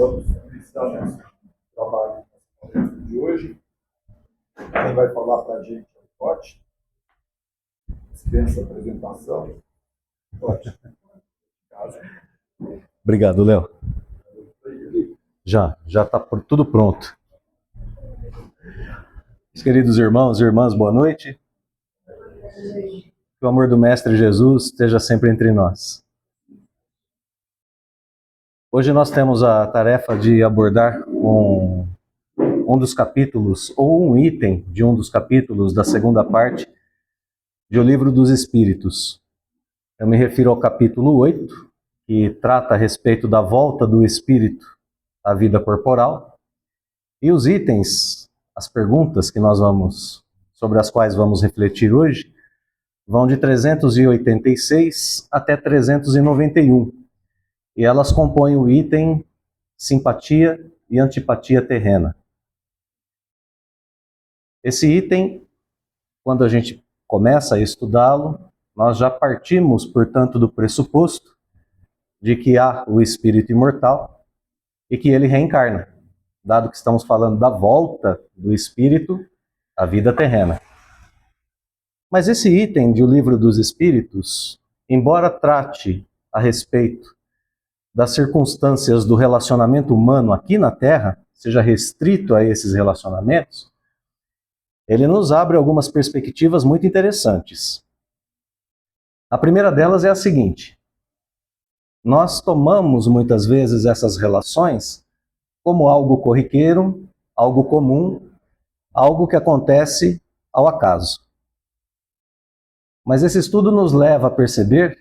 Vamos iniciar nosso trabalho de hoje. Quem vai falar para a gente é o Totti. Dispensa a apresentação. Totti. Obrigado, Léo. Já está tudo pronto. Queridos irmãos e irmãs, boa noite. Que o amor do Mestre Jesus esteja sempre entre nós. Hoje nós temos a tarefa de abordar um dos capítulos, ou um item de um dos capítulos da segunda parte do Livro dos Espíritos. Eu me refiro ao capítulo 8, que trata a respeito da volta do espírito à vida corporal, e os itens, as perguntas sobre as quais vamos refletir hoje, vão de 386 até 391, e elas compõem o item simpatia e antipatia terrena. Esse item, quando a gente começa a estudá-lo, nós já partimos, portanto, do pressuposto de que há o espírito imortal e que ele reencarna, dado que estamos falando da volta do espírito à vida terrena. Mas esse item de O Livro dos Espíritos, embora trate a respeito das circunstâncias do relacionamento humano aqui na Terra, seja restrito a esses relacionamentos, ele nos abre algumas perspectivas muito interessantes. A primeira delas é a seguinte: nós tomamos muitas vezes essas relações como algo corriqueiro, algo comum, algo que acontece ao acaso. Mas esse estudo nos leva a perceber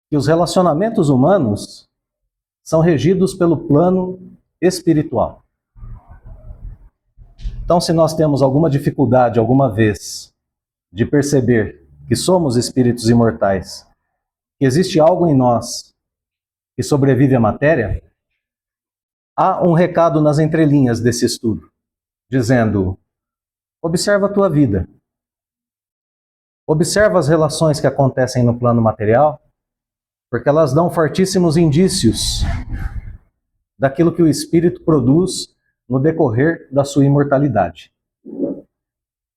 que os relacionamentos humanos são regidos pelo plano espiritual. Então, se nós temos alguma dificuldade alguma vez de perceber que somos espíritos imortais, que existe algo em nós que sobrevive à matéria, há um recado nas entrelinhas desse estudo, dizendo: observa a tua vida. Observa as relações que acontecem no plano material, porque elas dão fortíssimos indícios daquilo que o espírito produz no decorrer da sua imortalidade.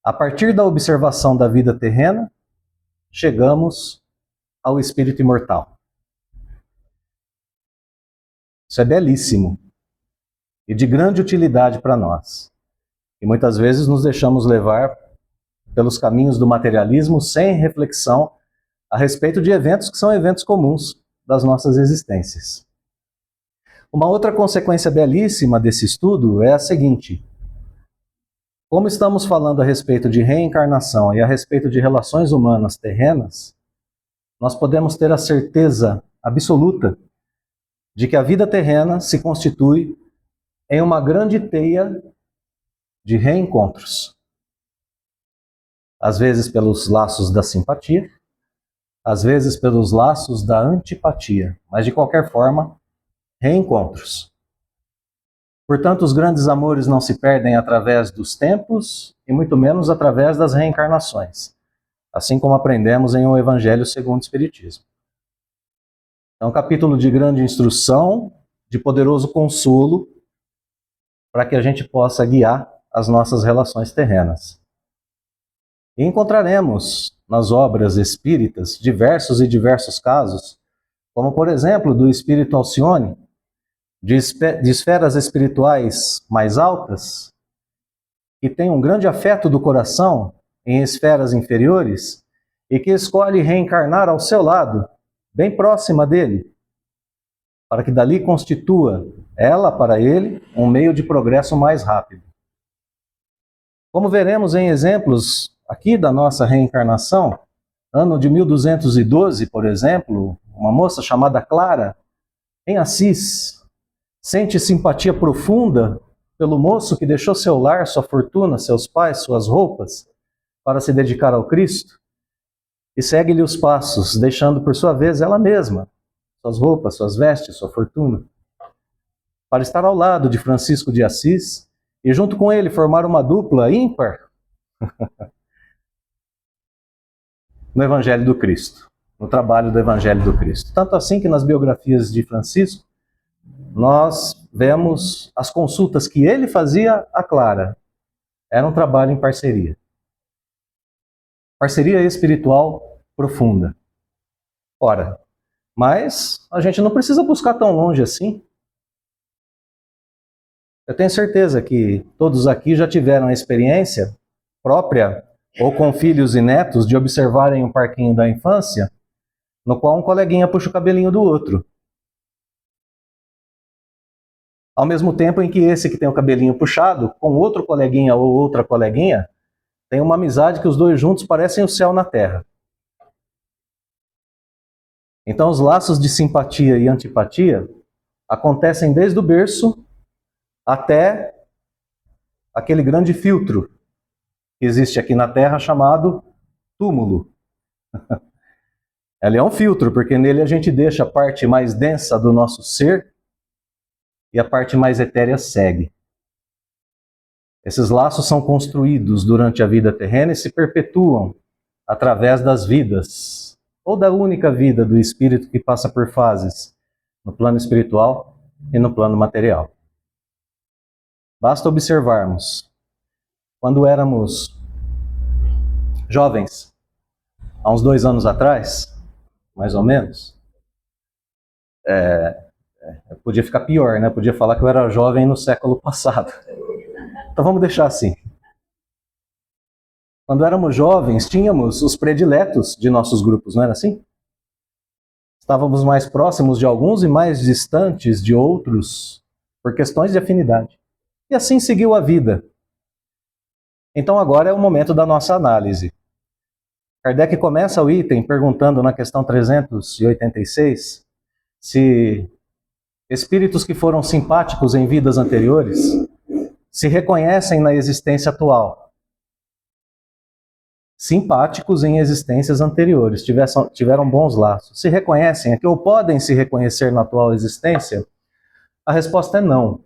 A partir da observação da vida terrena, chegamos ao espírito imortal. Isso é belíssimo e de grande utilidade para nós. E muitas vezes nos deixamos levar pelos caminhos do materialismo sem reflexão a respeito de eventos que são eventos comuns das nossas existências. Uma outra consequência belíssima desse estudo é a seguinte: como estamos falando a respeito de reencarnação e a respeito de relações humanas terrenas, nós podemos ter a certeza absoluta de que a vida terrena se constitui em uma grande teia de reencontros. Às vezes pelos laços da simpatia, às vezes pelos laços da antipatia, mas de qualquer forma, reencontros. Portanto, os grandes amores não se perdem através dos tempos e muito menos através das reencarnações, assim como aprendemos em O Evangelho segundo o Espiritismo. É um capítulo de grande instrução, de poderoso consolo, para que a gente possa guiar as nossas relações terrenas. E encontraremos nas obras espíritas diversos casos, como por exemplo do espírito Alcione, de esferas espirituais mais altas, que tem um grande afeto do coração em esferas inferiores e que escolhe reencarnar ao seu lado, bem próxima dele, para que dali constitua ela para ele um meio de progresso mais rápido. Como veremos em exemplos aqui da nossa reencarnação, ano de 1212, por exemplo, uma moça chamada Clara, em Assis, sente simpatia profunda pelo moço que deixou seu lar, sua fortuna, seus pais, suas roupas, para se dedicar ao Cristo, e segue-lhe os passos, deixando por sua vez ela mesma, suas roupas, suas vestes, sua fortuna, para estar ao lado de Francisco de Assis, e junto com ele formar uma dupla ímpar no Evangelho do Cristo, no trabalho do Evangelho do Cristo. Tanto assim que nas biografias de Francisco, nós vemos as consultas que ele fazia a Clara. Era um trabalho em parceria. Parceria espiritual profunda. Ora, mas a gente não precisa buscar tão longe assim. Eu tenho certeza que todos aqui já tiveram a experiência própria, ou com filhos e netos, de observarem um parquinho da infância, no qual um coleguinha puxa o cabelinho do outro. Ao mesmo tempo em que esse que tem o cabelinho puxado, com outro coleguinha ou outra coleguinha, tem uma amizade que os dois juntos parecem o céu na terra. Então os laços de simpatia e antipatia acontecem desde o berço até aquele grande filtro que existe aqui na Terra chamado túmulo. Ele é um filtro, porque nele a gente deixa a parte mais densa do nosso ser e a parte mais etérea segue. Esses laços são construídos durante a vida terrena e se perpetuam através das vidas, ou da única vida do espírito que passa por fases no plano espiritual e no plano material. Basta observarmos, quando éramos jovens, há uns 2 anos atrás, mais ou menos, podia ficar pior, né? Podia falar que eu era jovem no século passado. Então vamos deixar assim. Quando éramos jovens, tínhamos os prediletos de nossos grupos, não era assim? Estávamos mais próximos de alguns e mais distantes de outros, por questões de afinidade. E assim seguiu a vida. Então agora é o momento da nossa análise. Kardec começa o item perguntando na questão 386 se espíritos que foram simpáticos em vidas anteriores se reconhecem na existência atual. Simpáticos em existências anteriores, tiveram bons laços. Se reconhecem aqui ou podem se reconhecer na atual existência? A resposta é não.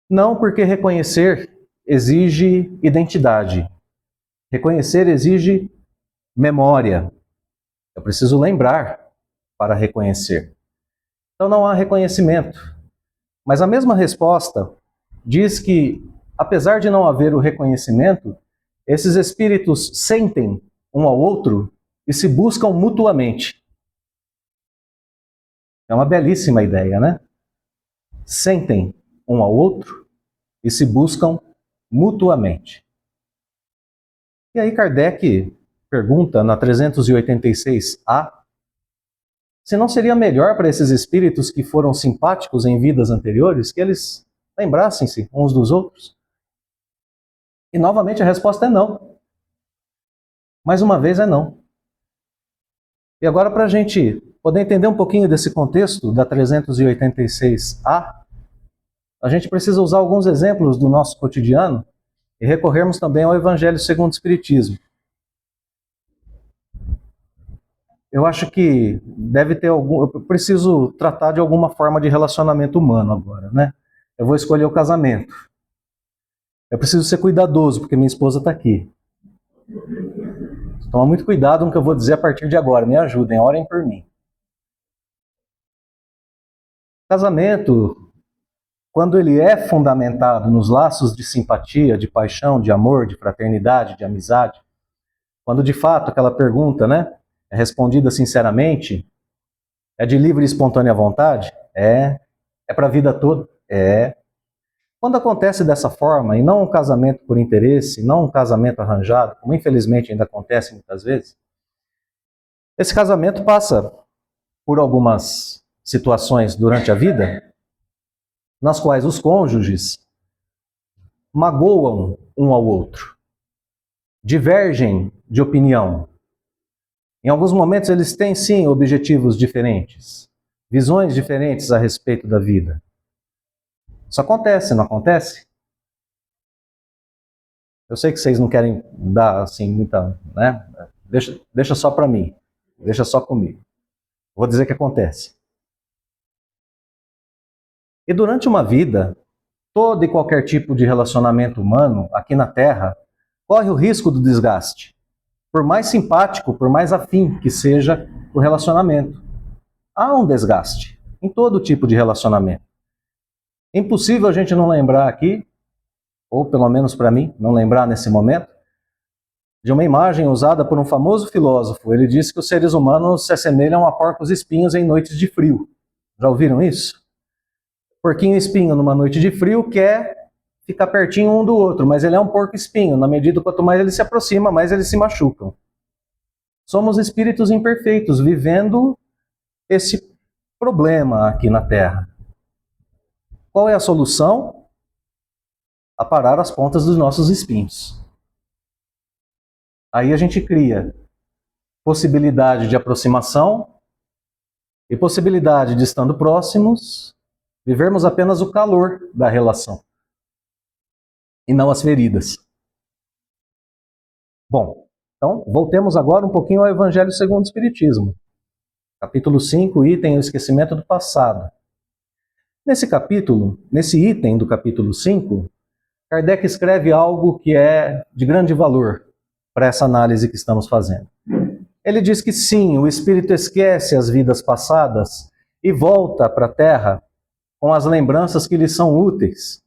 Não, porque reconhecer exige identidade. Reconhecer exige memória. Eu preciso lembrar para reconhecer. Então não há reconhecimento. Mas a mesma resposta diz que, apesar de não haver o reconhecimento, esses espíritos sentem um ao outro e se buscam mutuamente. É uma belíssima ideia, né? Sentem um ao outro e se buscam mutuamente. E aí Kardec pergunta na 386A se não seria melhor para esses espíritos que foram simpáticos em vidas anteriores que eles lembrassem-se uns dos outros? E novamente a resposta é não. Mais uma vez é não. E agora, para a gente poder entender um pouquinho desse contexto da 386A, a gente precisa usar alguns exemplos do nosso cotidiano e recorrermos também ao Evangelho segundo o Espiritismo. Eu acho que deve ter eu preciso tratar de alguma forma de relacionamento humano agora, né? Eu vou escolher o casamento. Eu preciso ser cuidadoso, porque minha esposa está aqui. Toma muito cuidado com o que eu vou dizer a partir de agora. Me ajudem, orem por mim. Casamento, quando ele é fundamentado nos laços de simpatia, de paixão, de amor, de fraternidade, de amizade, quando de fato aquela pergunta, né, é respondida sinceramente, é de livre e espontânea vontade? É para a vida toda? É. Quando acontece dessa forma, e não um casamento por interesse, não um casamento arranjado, como infelizmente ainda acontece muitas vezes, esse casamento passa por algumas situações durante a vida, nas quais os cônjuges magoam um ao outro, divergem de opinião. Em alguns momentos eles têm sim objetivos diferentes, visões diferentes a respeito da vida. Isso acontece, não acontece? Eu sei que vocês não querem dar assim muita, né? Deixa só para mim, deixa só comigo. Vou dizer que acontece. E durante uma vida, todo e qualquer tipo de relacionamento humano aqui na Terra corre o risco do desgaste. Por mais simpático, por mais afim que seja o relacionamento, há um desgaste em todo tipo de relacionamento. Impossível a gente não lembrar aqui, ou pelo menos para mim, não lembrar nesse momento, de uma imagem usada por um famoso filósofo. Ele disse que os seres humanos se assemelham a porcos espinhos em noites de frio. Já ouviram isso? Porquinho espinho numa noite de frio quer ficar pertinho um do outro, mas ele é um porco espinho. Na medida quanto mais ele se aproxima, mais eles se machucam. Somos espíritos imperfeitos, vivendo esse problema aqui na Terra. Qual é a solução? Aparar as pontas dos nossos espinhos. Aí a gente cria possibilidade de aproximação e possibilidade de, estando próximos, vivermos apenas o calor da relação e não as feridas. Bom, então voltemos agora um pouquinho ao Evangelho segundo o Espiritismo. Capítulo 5, item o esquecimento do passado. Nesse capítulo, nesse item do capítulo 5, Kardec escreve algo que é de grande valor para essa análise que estamos fazendo. Ele diz que sim, o espírito esquece as vidas passadas e volta para a Terra com as lembranças que lhe são úteis,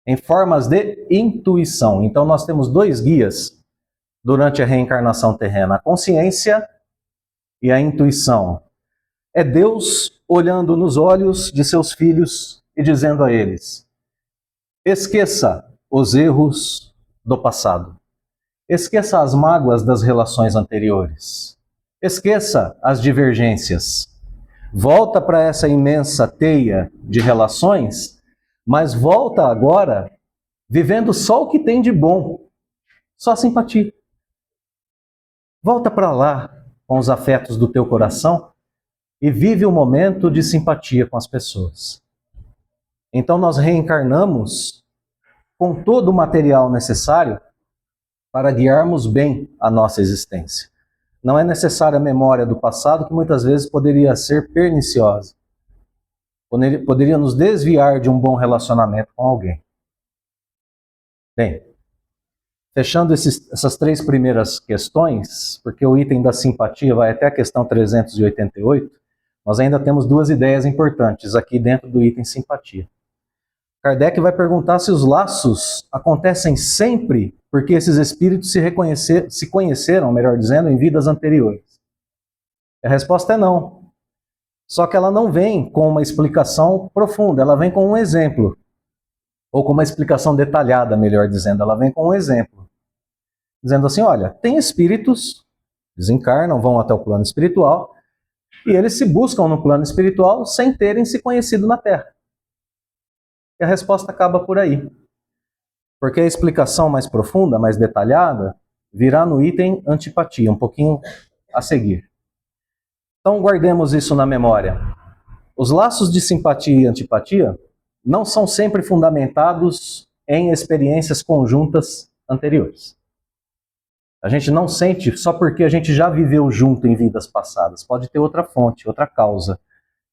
em formas de intuição. Então nós temos dois guias durante a reencarnação terrena, a consciência e a intuição. É Deus olhando nos olhos de seus filhos e dizendo a eles: esqueça os erros do passado. Esqueça as mágoas das relações anteriores. Esqueça as divergências. Volta para essa imensa teia de relações, mas volta agora vivendo só o que tem de bom, só simpatia. Volta para lá com os afetos do teu coração e vive o momento de simpatia com as pessoas. Então nós reencarnamos com todo o material necessário para guiarmos bem a nossa existência. Não é necessária a memória do passado, que muitas vezes poderia ser perniciosa. Poderia nos desviar de um bom relacionamento com alguém. Bem, fechando essas três primeiras questões, porque o item da simpatia vai até a questão 388, nós ainda temos duas ideias importantes aqui dentro do item simpatia. Kardec vai perguntar se os laços acontecem sempre porque esses espíritos se conheceram, melhor dizendo, em vidas anteriores. A resposta é não. Só que ela não vem com uma explicação profunda, ela vem com um exemplo. Ou com uma explicação detalhada, melhor dizendo, ela vem com um exemplo. Dizendo assim, olha, tem espíritos, desencarnam, vão até o plano espiritual, e eles se buscam no plano espiritual sem terem se conhecido na Terra. E a resposta acaba por aí. Porque a explicação mais profunda, mais detalhada, virá no item antipatia, um pouquinho a seguir. Então guardemos isso na memória. Os laços de simpatia e antipatia não são sempre fundamentados em experiências conjuntas anteriores. A gente não sente só porque a gente já viveu junto em vidas passadas. Pode ter outra fonte, outra causa,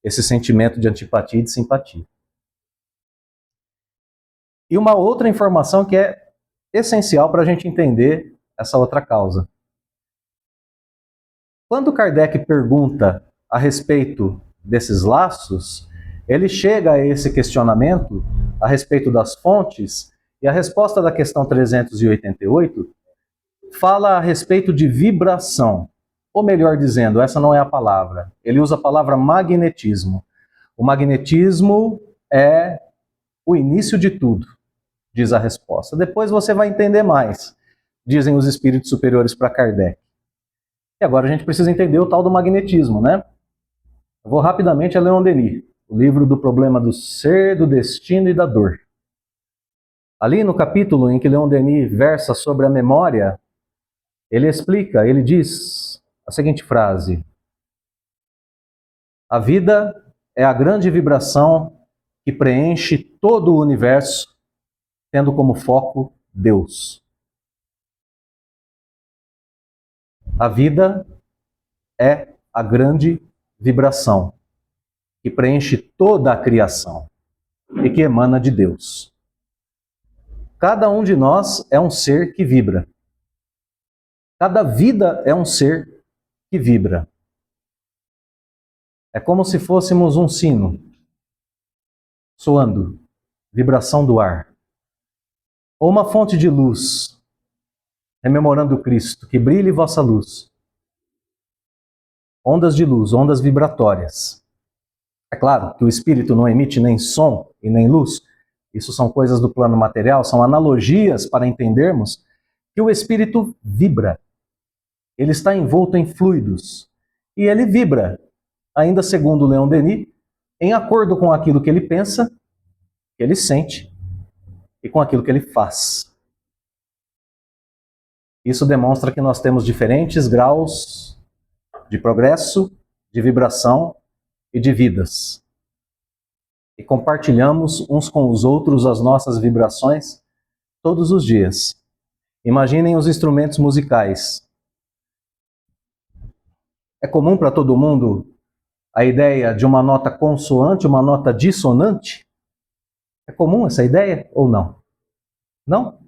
esse sentimento de antipatia e de simpatia. E uma outra informação que é essencial para a gente entender essa outra causa. Quando Kardec pergunta a respeito desses laços, ele chega a esse questionamento a respeito das fontes, e a resposta da questão 388 fala a respeito de vibração. Ou melhor dizendo, essa não é a palavra. Ele usa a palavra magnetismo. O magnetismo é o início de tudo, diz a resposta. Depois você vai entender mais, dizem os espíritos superiores para Kardec. E agora a gente precisa entender o tal do magnetismo, né? Eu vou rapidamente a Leon Denis, o livro do problema do ser, do destino e da dor. Ali no capítulo em que Leon Denis versa sobre a memória, ele explica, ele diz a seguinte frase: a vida é a grande vibração que preenche todo o universo, tendo como foco Deus. A vida é a grande vibração que preenche toda a criação e que emana de Deus. Cada um de nós é um ser que vibra. Cada vida é um ser que vibra. É como se fôssemos um sino. soando, vibração do ar. Ou uma fonte de luz, rememorando Cristo, que brilhe vossa luz. Ondas de luz, ondas vibratórias. É claro que o espírito não emite nem som e nem luz. Isso são coisas do plano material, são analogias para entendermos que o espírito vibra. Ele está envolto em fluidos. E ele vibra, ainda segundo Leon Denis, em acordo com aquilo que ele pensa, que ele sente e com aquilo que ele faz. Isso demonstra que nós temos diferentes graus de progresso, de vibração e de vidas. E compartilhamos uns com os outros as nossas vibrações todos os dias. Imaginem os instrumentos musicais. É comum para todo mundo a ideia de uma nota consoante, uma nota dissonante? É comum essa ideia ou não? Não?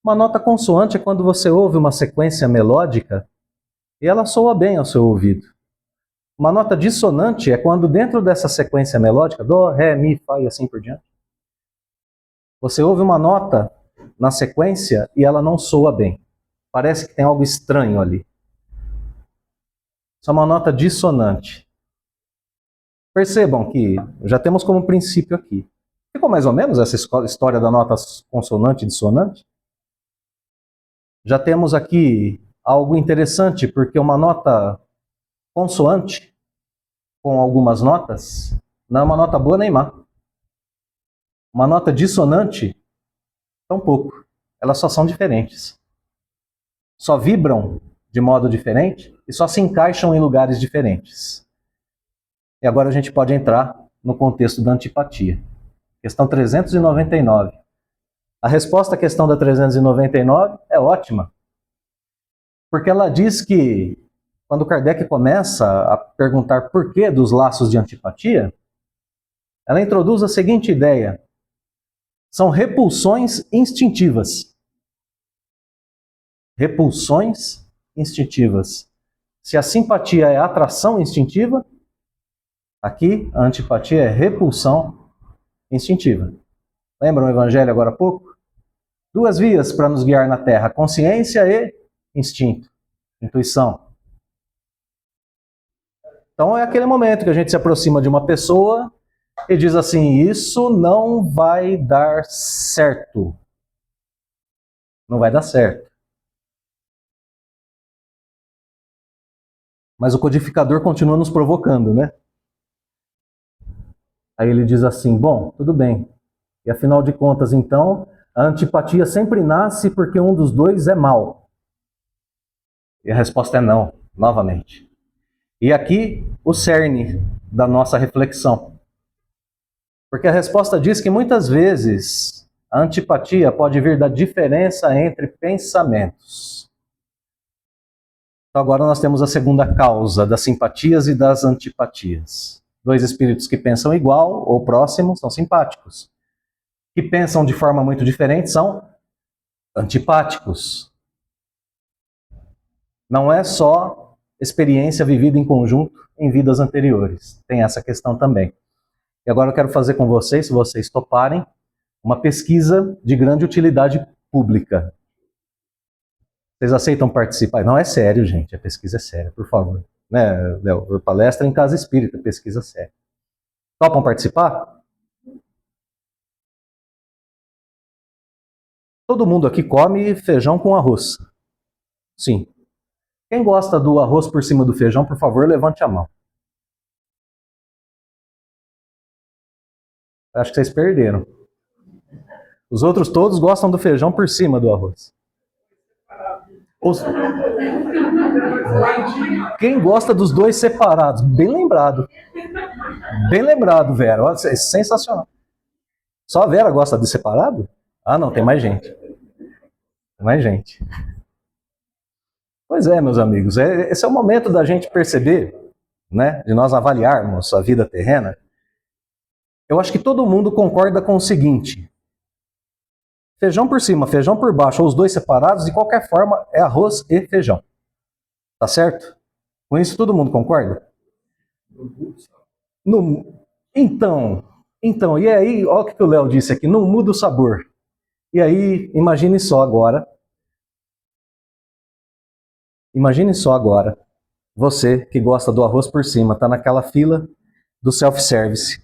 Uma nota consoante é quando você ouve uma sequência melódica e ela soa bem ao seu ouvido. Uma nota dissonante é quando dentro dessa sequência melódica, dó, ré, mi, fá e assim por diante, você ouve uma nota na sequência e ela não soa bem. Parece que tem algo estranho ali. Isso é uma nota dissonante. Percebam que já temos como princípio aqui. Ficou mais ou menos essa história da nota consonante e dissonante? Já temos aqui algo interessante, porque uma nota consoante, com algumas notas, não é uma nota boa nem má. Uma nota dissonante, tampouco. Elas só são diferentes. Só vibram de modo diferente e só se encaixam em lugares diferentes. E agora a gente pode entrar no contexto da antipatia. Questão 399. A resposta à questão da 399 é ótima. Porque ela diz que, quando Kardec começa a perguntar por que dos laços de antipatia, ela introduz a seguinte ideia. São repulsões instintivas. Repulsões instintivas. Se a simpatia é atração instintiva, aqui a antipatia é repulsão instintiva. Lembram o Evangelho agora há pouco? 2 vias para nos guiar na Terra, consciência e instinto, intuição. Então é aquele momento que a gente se aproxima de uma pessoa e diz assim, isso não vai dar certo. Não vai dar certo. Mas o codificador continua nos provocando, né? Aí ele diz assim, bom, tudo bem. E afinal de contas, então, a antipatia sempre nasce porque um dos dois é mau. E a resposta é não, novamente. E aqui o cerne da nossa reflexão. Porque a resposta diz que muitas vezes a antipatia pode vir da diferença entre pensamentos. Então agora nós temos a segunda causa das simpatias e das antipatias. 2 espíritos que pensam igual ou próximo são simpáticos. Que pensam de forma muito diferente são antipáticos. Não é só experiência vivida em conjunto em vidas anteriores. Tem essa questão também. E agora eu quero fazer com vocês, se vocês toparem, uma pesquisa de grande utilidade pública. Vocês aceitam participar? Não, é sério, gente. A pesquisa é séria, por favor. Né, Léo? Palestra em casa espírita, pesquisa séria. Topam participar? Todo mundo aqui come feijão com arroz. Sim. Quem gosta do arroz por cima do feijão, por favor, levante a mão. Acho que vocês perderam. Os outros todos gostam do feijão por cima do arroz. Quem gosta dos dois separados? Bem lembrado. Bem lembrado, Vera. Olha, é sensacional. Só a Vera gosta de separado? Ah, não, tem mais gente. Tem mais gente. Pois é, meus amigos. Esse é o momento da gente perceber, né, de nós avaliarmos a vida terrena. Eu acho que todo mundo concorda com o seguinte. Feijão por cima, feijão por baixo, ou os dois separados, de qualquer forma, é arroz e feijão. Tá certo? Com isso todo mundo concorda? Então, Então, e aí, olha o que o Léo disse aqui, não muda o sabor. E aí, imagine só agora, você que gosta do arroz por cima, está naquela fila do self-service.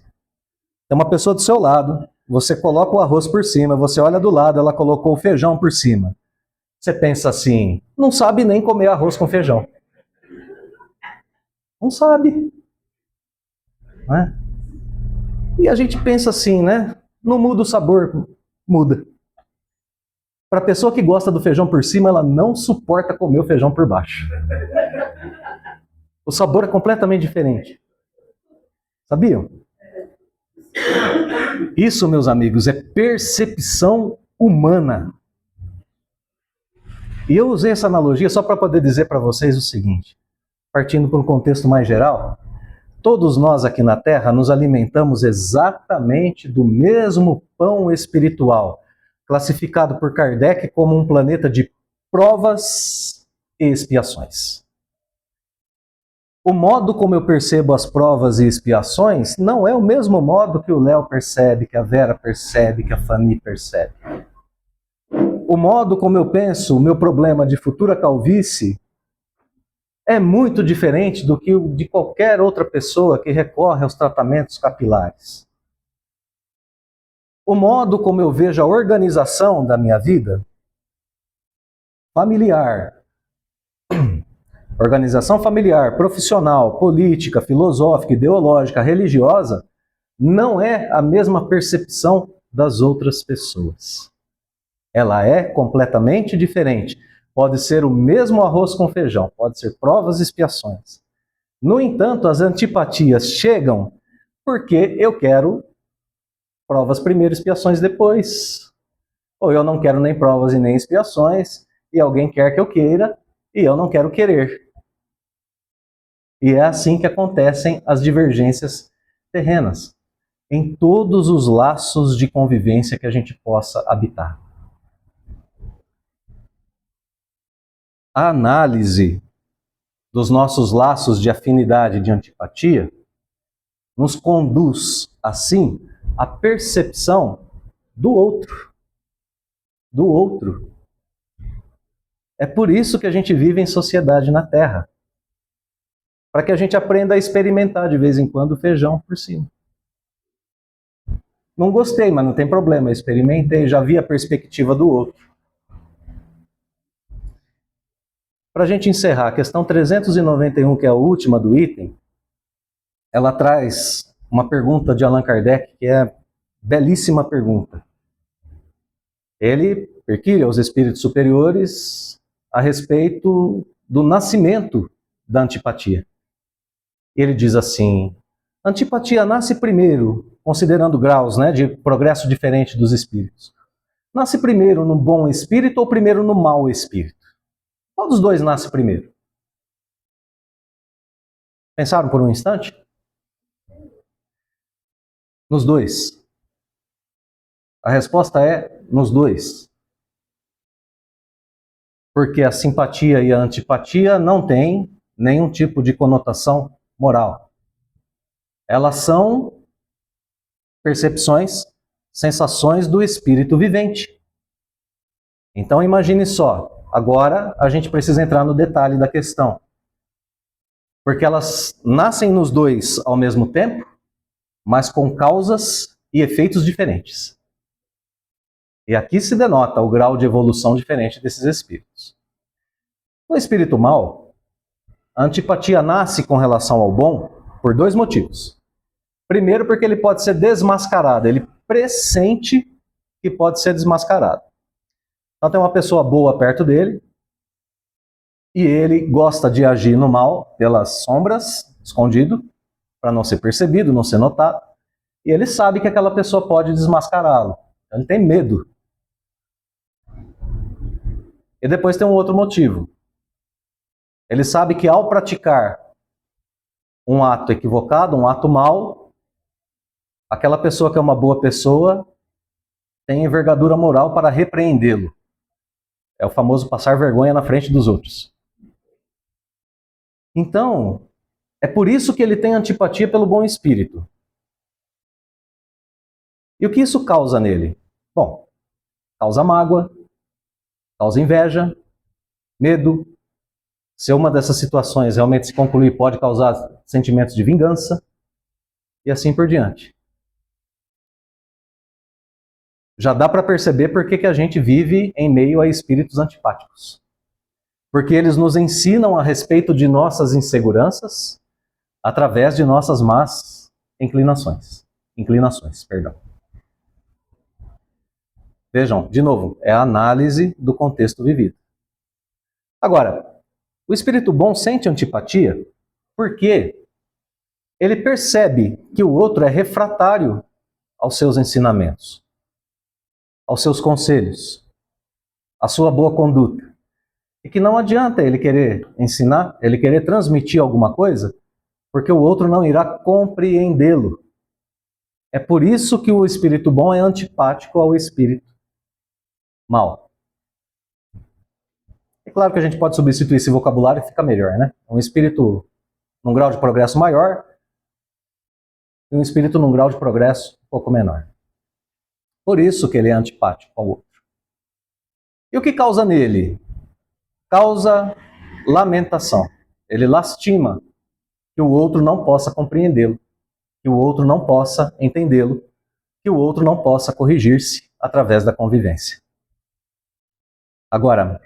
Tem uma pessoa do seu lado, você coloca o arroz por cima, você olha do lado, ela colocou o feijão por cima. Você pensa assim, não sabe nem comer arroz com feijão. Não sabe. Né? E a gente pensa assim, né? Não muda o sabor, muda. Para a pessoa que gosta do feijão por cima, ela não suporta comer o feijão por baixo. O sabor é completamente diferente. Sabiam? Isso, meus amigos, é percepção humana. E eu usei essa analogia só para poder dizer para vocês o seguinte, partindo para um contexto mais geral, todos nós aqui na Terra nos alimentamos exatamente do mesmo pão espiritual, classificado por Kardec como um planeta de provas e expiações. O modo como eu percebo as provas e expiações não é o mesmo modo que o Léo percebe, que a Vera percebe, que a Fanny percebe. O modo como eu penso o meu problema de futura calvície é muito diferente do que o de qualquer outra pessoa que recorre aos tratamentos capilares. O modo como eu vejo a organização da minha vida familiar, organização familiar, profissional, política, filosófica, ideológica, religiosa, não é a mesma percepção das outras pessoas. Ela é completamente diferente. Pode ser o mesmo arroz com feijão, pode ser provas e expiações. No entanto, as antipatias chegam porque eu quero provas primeiro, expiações depois. Ou eu não quero nem provas e nem expiações, e alguém quer que eu queira, e eu não quero querer. E é assim que acontecem as divergências terrenas, em todos os laços de convivência que a gente possa habitar. A análise dos nossos laços de afinidade e de antipatia nos conduz, assim, à percepção do outro. Do outro. É por isso que a gente vive em sociedade na Terra. Para que a gente aprenda a experimentar de vez em quando o feijão por cima. Não gostei, mas não tem problema, eu experimentei, já vi a perspectiva do outro. Para a gente encerrar, a questão 391, que é a última do item, ela traz uma pergunta de Allan Kardec, que é belíssima pergunta. Ele perquire aos espíritos superiores a respeito do nascimento da antipatia. Ele diz assim, a antipatia nasce primeiro, considerando graus, né, de progresso diferente dos espíritos. Nasce primeiro no bom espírito ou primeiro no mau espírito? Qual dos dois nasce primeiro? Pensaram por um instante? Nos dois. A resposta é nos dois. Porque a simpatia e a antipatia não têm nenhum tipo de conotação moral. Elas são percepções, sensações do espírito vivente. Então imagine só, agora a gente precisa entrar no detalhe da questão. Porque elas nascem nos dois ao mesmo tempo, mas com causas e efeitos diferentes. E aqui se denota o grau de evolução diferente desses espíritos. No espírito mau, a antipatia nasce com relação ao bom por dois motivos. Primeiro, porque ele pode ser desmascarado, ele pressente que pode ser desmascarado. Então tem uma pessoa boa perto dele, e ele gosta de agir no mal pelas sombras, escondido, para não ser percebido, não ser notado. E ele sabe que aquela pessoa pode desmascará-lo. Ele tem medo. E depois tem um outro motivo. Ele sabe que ao praticar um ato equivocado, um ato mau, aquela pessoa que é uma boa pessoa tem envergadura moral para repreendê-lo. É o famoso passar vergonha na frente dos outros. Então, é por isso que ele tem antipatia pelo bom espírito. E o que isso causa nele? Bom, causa mágoa, causa inveja, medo. Se uma dessas situações realmente se concluir, pode causar sentimentos de vingança e assim por diante. Já dá para perceber por que a gente vive em meio a espíritos antipáticos. Porque eles nos ensinam a respeito de nossas inseguranças através de nossas más inclinações. Vejam, de novo, é a análise do contexto vivido. Agora, o espírito bom sente antipatia porque ele percebe que o outro é refratário aos seus ensinamentos, aos seus conselhos, à sua boa conduta. E que não adianta ele querer ensinar, ele querer transmitir alguma coisa, porque o outro não irá compreendê-lo. É por isso que o espírito bom é antipático ao espírito mau. É claro que a gente pode substituir esse vocabulário e fica melhor, né? Um espírito num grau de progresso maior e um espírito num grau de progresso um pouco menor. Por isso que ele é antipático ao outro. E o que causa nele? Causa lamentação. Ele lastima que o outro não possa compreendê-lo, que o outro não possa entendê-lo, que o outro não possa corrigir-se através da convivência. Agora,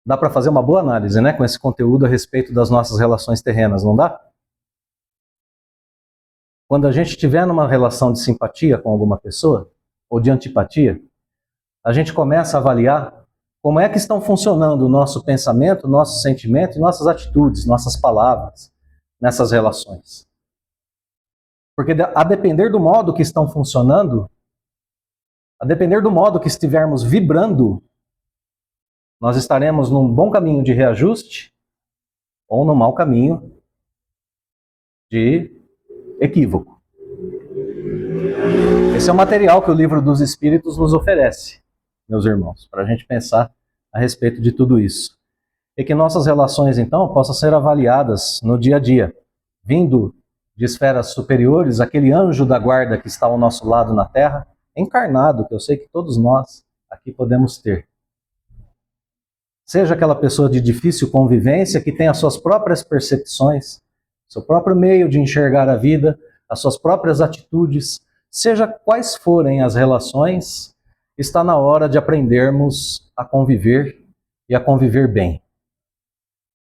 dá para fazer uma boa análise, né, com esse conteúdo a respeito das nossas relações terrenas, não dá? Quando a gente estiver numa relação de simpatia com alguma pessoa, ou de antipatia, a gente começa a avaliar como é que estão funcionando o nosso pensamento, nosso sentimento, nossas atitudes, nossas palavras nessas relações. Porque a depender do modo que estão funcionando, a depender do modo que estivermos vibrando, nós estaremos num bom caminho de reajuste ou num mau caminho de equívoco. Esse é o material que o Livro dos Espíritos nos oferece, meus irmãos, para a gente pensar a respeito de tudo isso. E que nossas relações, então, possam ser avaliadas no dia a dia, vindo de esferas superiores, aquele anjo da guarda que está ao nosso lado na Terra, encarnado, que eu sei que todos nós aqui podemos ter. Seja aquela pessoa de difícil convivência, que tem as suas próprias percepções, seu próprio meio de enxergar a vida, as suas próprias atitudes, seja quais forem as relações, está na hora de aprendermos a conviver e a conviver bem.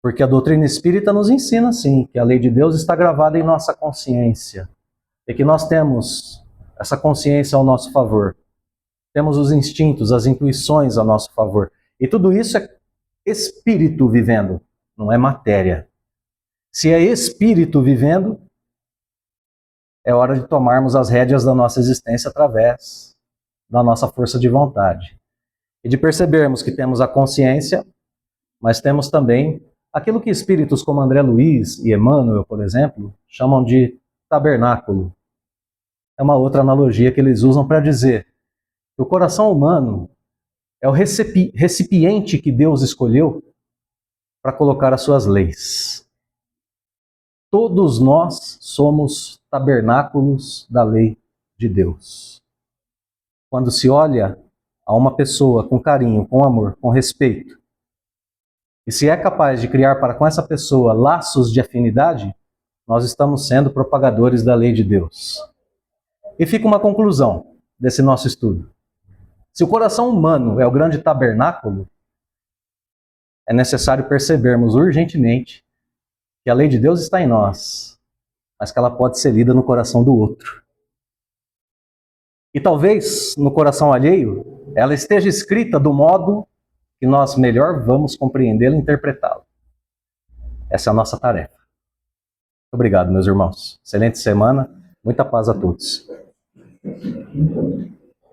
Porque a doutrina espírita nos ensina, sim, que a lei de Deus está gravada em nossa consciência e que nós temos essa consciência ao nosso favor. Temos os instintos, as intuições a nosso favor. E tudo isso é espírito vivendo, não é matéria. Se é espírito vivendo, é hora de tomarmos as rédeas da nossa existência através da nossa força de vontade. E de percebermos que temos a consciência, mas temos também aquilo que espíritos como André Luiz e Emmanuel, por exemplo, chamam de tabernáculo. É uma outra analogia que eles usam para dizer que o coração humano é o recipiente que Deus escolheu para colocar as suas leis. Todos nós somos tabernáculos da lei de Deus. Quando se olha a uma pessoa com carinho, com amor, com respeito, e se é capaz de criar para com essa pessoa laços de afinidade, nós estamos sendo propagadores da lei de Deus. E fica uma conclusão desse nosso estudo. Se o coração humano é o grande tabernáculo, é necessário percebermos urgentemente que a lei de Deus está em nós, mas que ela pode ser lida no coração do outro. E talvez no coração alheio, ela esteja escrita do modo que nós melhor vamos compreendê-la e interpretá-la. Essa é a nossa tarefa. Muito obrigado, meus irmãos. Excelente semana. Muita paz a todos.